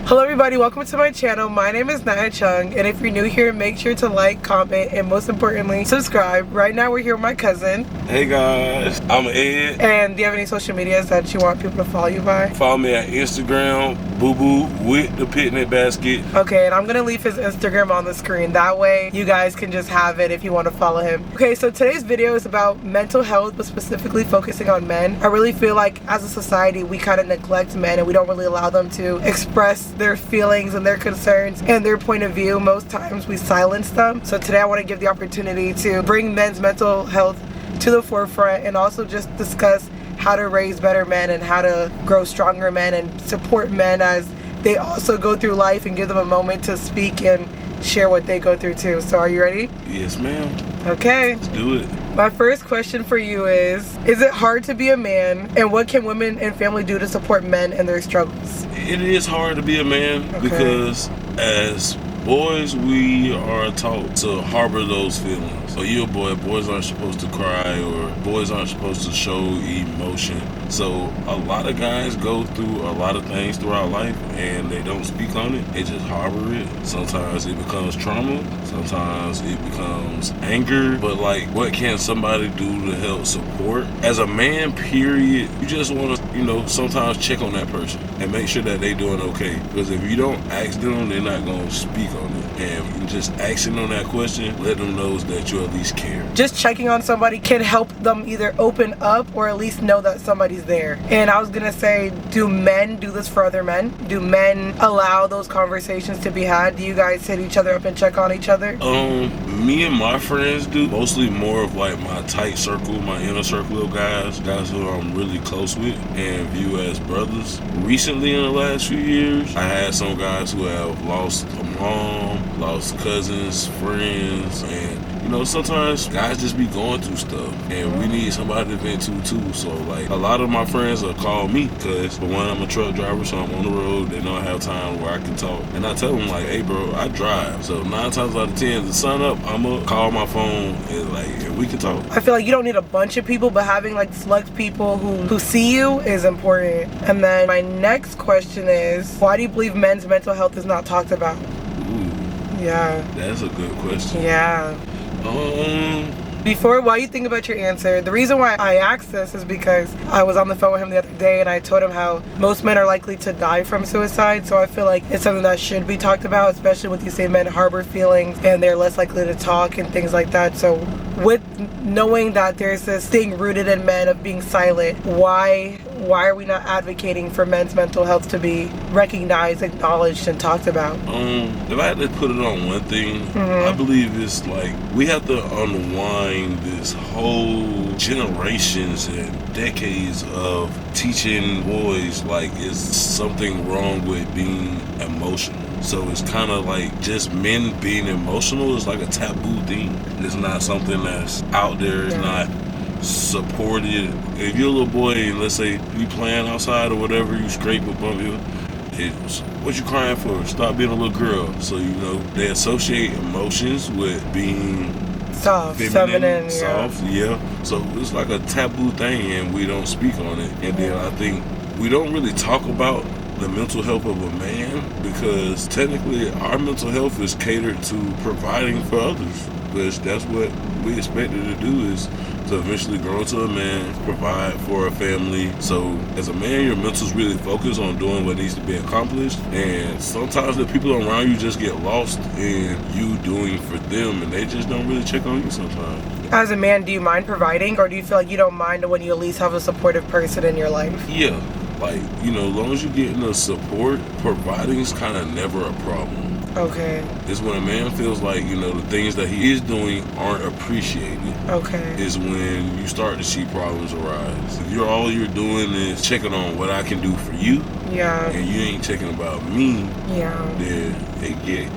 Hello everybody, welcome to my channel. My name is Naya Chung, and if you're new here, make sure to like, comment, and most importantly, subscribe. Right now we're here with my cousin. Hey guys, I'm Ed. And do you have any social medias that you want people to follow you by? Follow me at Instagram, Boo Boo with the picnic basket. Okay, and I'm gonna leave his Instagram on the screen. That way you guys can just have it if you want to follow him. Okay, so today's video is about mental health, but specifically focusing on men. I really feel like as a society we kind of neglect men and we don't really allow them to express their feelings and their concerns and their point of view. Most times we silence them. So today I want to give the opportunity to bring men's mental health to the forefront and also just discuss how to raise better men and how to grow stronger men and support men as they also go through life, and give them a moment to speak and share what they go through too. So are you ready? Yes, ma'am. Okay. Let's do it. My first question for you is it hard to be a man, and what can women and family do to support men in their struggles? It is hard to be a man because as boys we are taught to harbor those feelings. So you're a boy, boys aren't supposed to cry, or boys aren't supposed to show emotion. So a lot of guys go through a lot of things throughout life and they don't speak on it. They just harbor it. Sometimes it becomes trauma. Sometimes it becomes anger. But like, what can somebody do to help support? As a man, period, you just want to, sometimes check on that person and make sure that they doing okay. Because if you don't ask them, they're not going to speak on it. And just asking on that question, let them know that you at least care. Just checking on somebody can help them either open up or at least know that somebody's there. And I was gonna say, do men do this for other men? Do men allow those conversations to be had? Do you guys hit each other up and check on each other? Me and my friends do. Mostly more of like my tight circle, my inner circle of guys who I'm really close with and view as brothers. Recently, in the last few years, I had some guys who have lost a mom, lost cousins, friends, and sometimes guys just be going through stuff and we need somebody to vent to too. So like, a lot of my friends will call me because for one, I'm a truck driver, so I'm on the road. They don't have time where I can talk, and I tell them like, hey bro, I drive. So 9 times out of 10, the sun up, I'm gonna call my phone and we can talk. I feel like you don't need a bunch of people, but having like select people who see you is important. And then my next question is, why do you believe men's mental health is not talked about? Ooh, yeah, that's a good question. Yeah. While you think about your answer, the reason why I asked this is because I was on the phone with him the other day and I told him how most men are likely to die from suicide. So I feel like it's something that should be talked about, especially when you say men harbor feelings and they're less likely to talk and things like that. So with knowing that there's this thing rooted in men of being silent, why are we not advocating for men's mental health to be recognized, acknowledged, and talked about? If I had to put it on one thing, I believe it's like we have to unwind this whole generations and decades of teaching boys like it's something wrong with being emotional. So it's kind of like just men being emotional is like a taboo thing. It's not something that's out there. It's not supported. If you're a little boy and let's say you playing outside or whatever, you scrape a bump, what you crying for? Stop being a little girl. So they associate emotions with being soft, feminine, soft, So it's like a taboo thing and we don't speak on it. And then I think we don't really talk about the mental health of a man because technically our mental health is catered to providing for others, because that's what we expected to do, is to eventually grow into a man, provide for a family. So as a man, your mental's really focused on doing what needs to be accomplished, and sometimes the people around you just get lost in you doing for them and they just don't really check on you sometimes. As a man, do you mind providing, or do you feel like you don't mind when you at least have a supportive person in your life? Yeah. Like, as long as you're getting the support, providing is kind of never a problem. Okay. It's when a man feels like, the things that he is doing aren't appreciated. Okay. Is when you start to see problems arise. If all you're doing is checking on what I can do for you, and you ain't checking about me, then it get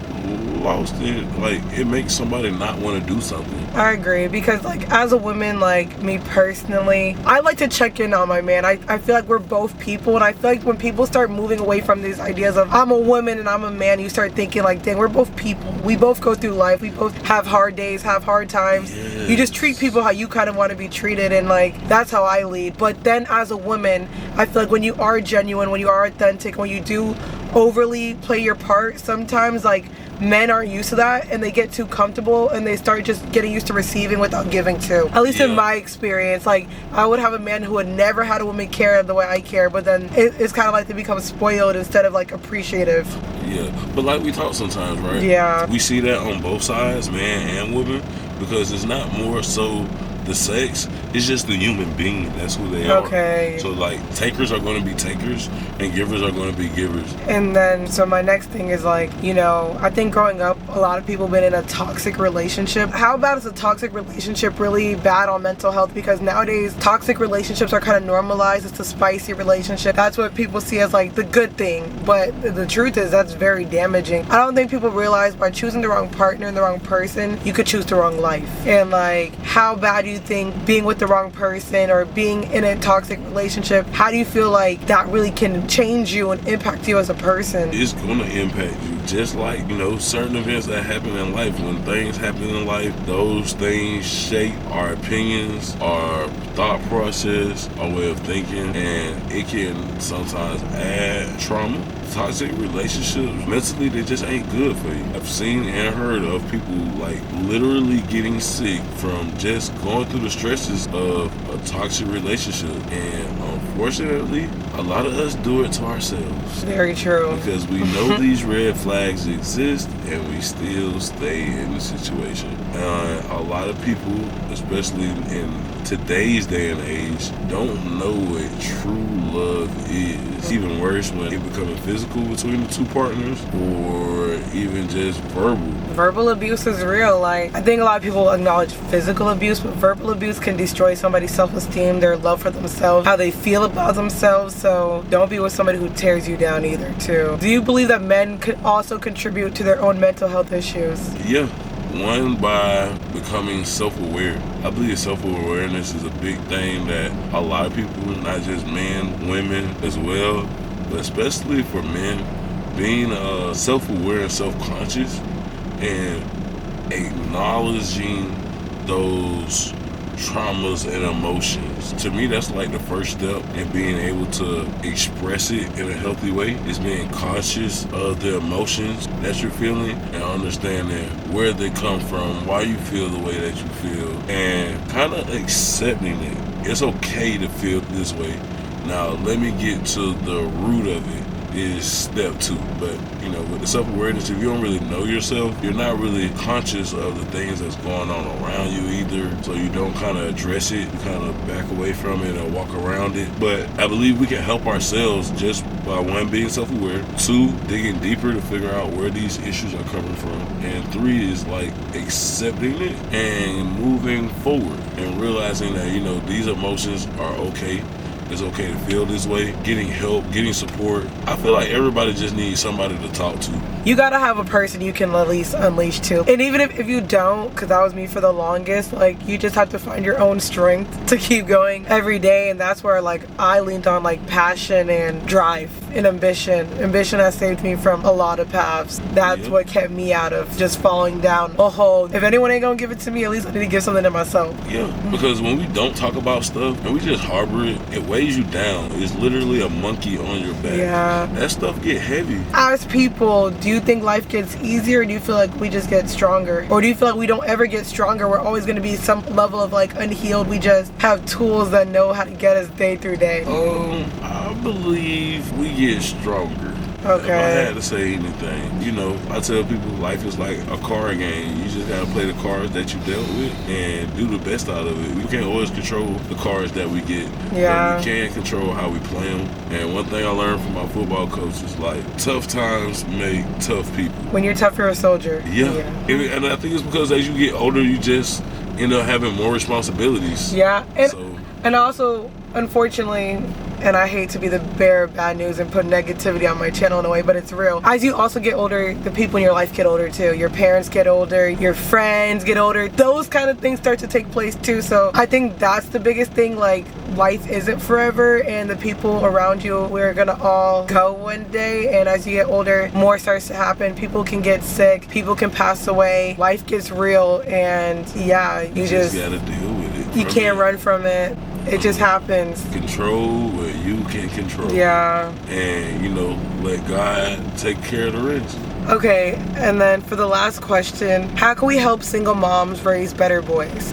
lost in, like, it makes somebody not want to do something. I agree, because like as a woman, like me personally, I like to check in on my man. I feel like we're both people, and I feel like when people start moving away from these ideas of I'm a woman and I'm a man, you start thinking like, dang, we're both people. We both go through life. We both have hard days, have hard times. Yes. You just treat people how you kind of want to be treated, and like that's how I lead. But then as a woman, I feel like when you are genuine, when you are authentic, when you do overly play your part. Sometimes like men aren't used to that and they get too comfortable and they start just getting used to receiving without giving too. At least in my experience, like I would have a man who had never had a woman care the way I care, but then it's kind of like they become spoiled instead of like appreciative. Yeah, but like we talk sometimes, right? Yeah. We see that on both sides, man and woman, because it's not more so the sex, it's just the human being. That's who they are. Okay. So like takers are going to be takers and givers are going to be givers. And then so my next thing is like, you know, I think growing up a lot of people have been in a toxic relationship. How bad is a toxic relationship really bad on mental health? Because nowadays toxic relationships are kind of normalized. It's a spicy relationship. That's what people see as like the good thing, but the truth is that's very damaging. I don't think people realize by choosing the wrong partner and the wrong person, you could choose the wrong life. And like, how bad do you think being with the wrong person or being in a toxic relationship, how do you feel like that really can change you and impact you as a person? It's going to impact you, just like, you know, certain events that happen in life. When things happen in life, those things shape our opinions, our thought process, our way of thinking, and it can sometimes add trauma. Toxic relationships, mentally, they just ain't good for you. I've seen and heard of people like literally getting sick from just going through the stresses of a toxic relationship. And unfortunately, a lot of us do it to ourselves. Very true. Because we know these red flags exist and we still stay in the situation. A lot of people, especially in today's day and age, don't know what true love is. Even worse when it becomes physical between the two partners, or even just verbal. Verbal abuse is real. Like, I think a lot of people acknowledge physical abuse, but verbal abuse can destroy somebody's self-esteem, their love for themselves, how they feel about themselves. So don't be with somebody who tears you down either too. Do you believe that men could also contribute to their own mental health issues? Yeah. One, by becoming self-aware. I believe self-awareness is a big thing that a lot of people, not just men, women as well, but especially for men, being self-aware and self-conscious and acknowledging those traumas and emotions. To me, that's like the first step in being able to express it in a healthy way, is being conscious of the emotions that you're feeling and understanding where they come from, why you feel the way that you feel, and kind of accepting it. It's okay to feel this way. Now, let me get to the root of it. Is step 2. But you know, with the self-awareness, if you don't really know yourself, you're not really conscious of the things that's going on around you either, so you don't kind of address it, you kind of back away from it and walk around it. But I believe we can help ourselves just by 1, being self-aware, 2, digging deeper to figure out where these issues are coming from, and 3 is like accepting it and moving forward and realizing that, you know, these emotions are okay. It's okay to feel this way, getting help, getting support. I feel like everybody just needs somebody to talk to. You gotta have a person you can at least unleash to. And even if you don't, because that was me for the longest, like, you just have to find your own strength to keep going every day. And that's where like I leaned on like passion and drive and ambition. Ambition has saved me from a lot of paths. That's what kept me out of just falling down a hole. If anyone ain't gonna give it to me, at least I need to give something to myself. Yeah, because when we don't talk about stuff and we just harbor it, it weighs you down. It's literally a monkey on your back. Yeah. That stuff get heavy. As people, do you think life gets easier, or do you feel like we just get stronger? Or do you feel like we don't ever get stronger? We're always going to be some level of like unhealed. We just have tools that know how to get us day through day. I believe we get stronger. Okay. If I had to say anything, you know, I tell people life is like a card game. You just gotta play the cards that you dealt with and do the best out of it. We can't always control the cards that we get. Yeah. But we can control how we play them. And one thing I learned from my football coach is like, tough times make tough people. When you're tough, you're a soldier. Yeah. And I think it's because as you get older, you just end up having more responsibilities. Yeah. And also, unfortunately, and I hate to be the bearer of bad news and put negativity on my channel in a way, but it's real. As you also get older, the people in your life get older too. Your parents get older, your friends get older. Those kind of things start to take place too. So I think that's the biggest thing. Like, life isn't forever, and the people around you, we're gonna all go one day. And as you get older, more starts to happen. People can get sick, people can pass away, life gets real, and yeah, you just gotta deal with it. You can't run from it. It just happens. Control what you can control. Yeah. And, you know, let God take care of the rest. Okay, and then for the last question, how can we help single moms raise better boys?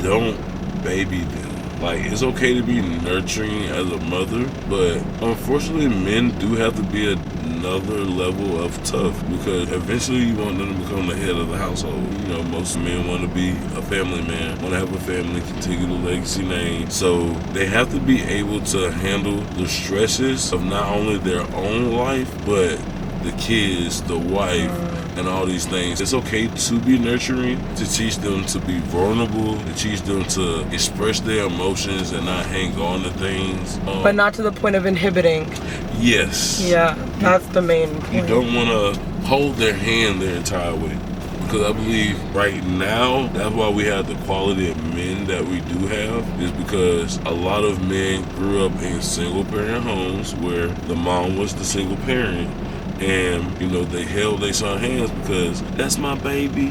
Don't baby them. Like, it's okay to be nurturing as a mother, but unfortunately men do have to be another level of tough, because eventually you want them to become the head of the household. You know, most men want to be a family man, want to have a family, continue the legacy name. So they have to be able to handle the stresses of not only their own life, but the kids, the wife, and all these things. It's okay to be nurturing, to teach them to be vulnerable, to teach them to express their emotions and not hang on to things. But not to the point of inhibiting. Yes. Yeah, that's the main point. You don't want to hold their hand their entire way. Because I believe right now, that's why we have the quality of men that we do have, is because a lot of men grew up in single parent homes where the mom was the single parent. And, you know, they held their son hands because that's my baby.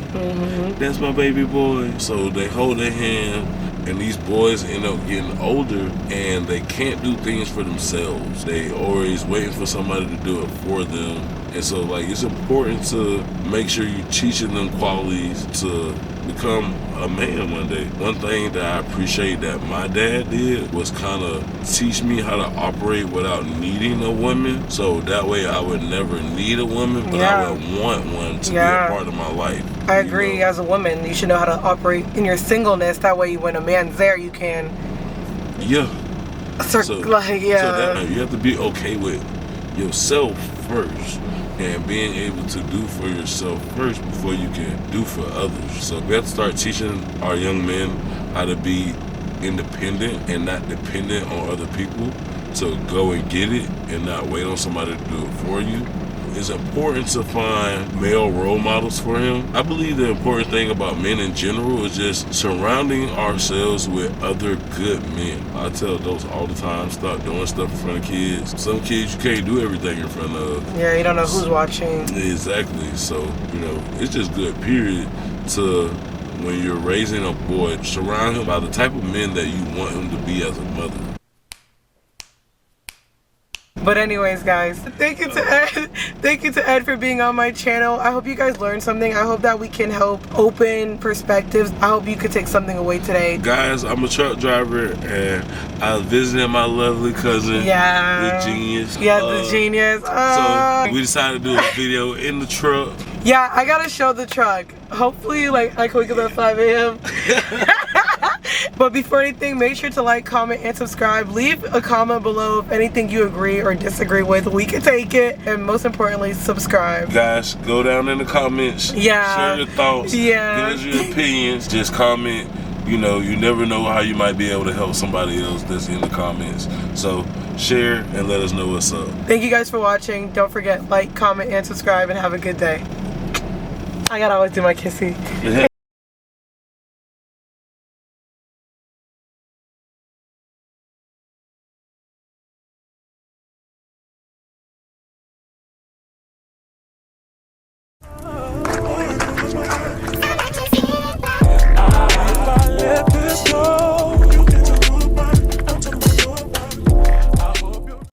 That's my baby boy. So they hold their hand, and these boys end up getting older and they can't do things for themselves. They always waiting for somebody to do it for them. And so, like, it's important to make sure you're teaching them qualities to become a man one day. One thing that I appreciate that my dad did was kind of teach me how to operate without needing a woman. So that way I would never need a woman, but I would want one to be a part of my life. I agree. As a woman, you should know how to operate in your singleness. That way when a man's there, you can... Yeah. So that you have to be okay with yourself first, and being able to do for yourself first before you can do for others. So we have to start teaching our young men how to be independent and not dependent on other people, to go and get it and not wait on somebody to do it for you. It's important to find male role models for him. I believe the important thing about men in general is just surrounding ourselves with other good men. I tell those all the time, stop doing stuff in front of kids. Some kids you can't do everything in front of. Yeah, you don't know who's watching. Exactly. So, you know, it's just good, period, to, when you're raising a boy, surround him by the type of men that you want him to be as a mother. But anyways, guys, thank you to Ed. Thank you to Ed for being on my channel. I hope you guys learned something. I hope that we can help open perspectives. I hope you could take something away today. Guys, I'm a truck driver, and I visited my lovely cousin, the genius. Yeah, the genius. So we decided to do a video in the truck. Yeah, I gotta show the truck. Hopefully, like, I can wake up at 5 a.m. But before anything, make sure to like, comment, and subscribe. Leave a comment below if anything you agree or disagree with. We can take it. And most importantly, subscribe. Guys, go down in the comments. Share your thoughts. Give us your opinions. Just comment. You know, you never know how you might be able to help somebody else that's in the comments. So share and let us know what's up. Thank you guys for watching. Don't forget, like, comment, and subscribe, and have a good day. I gotta always do my kissy.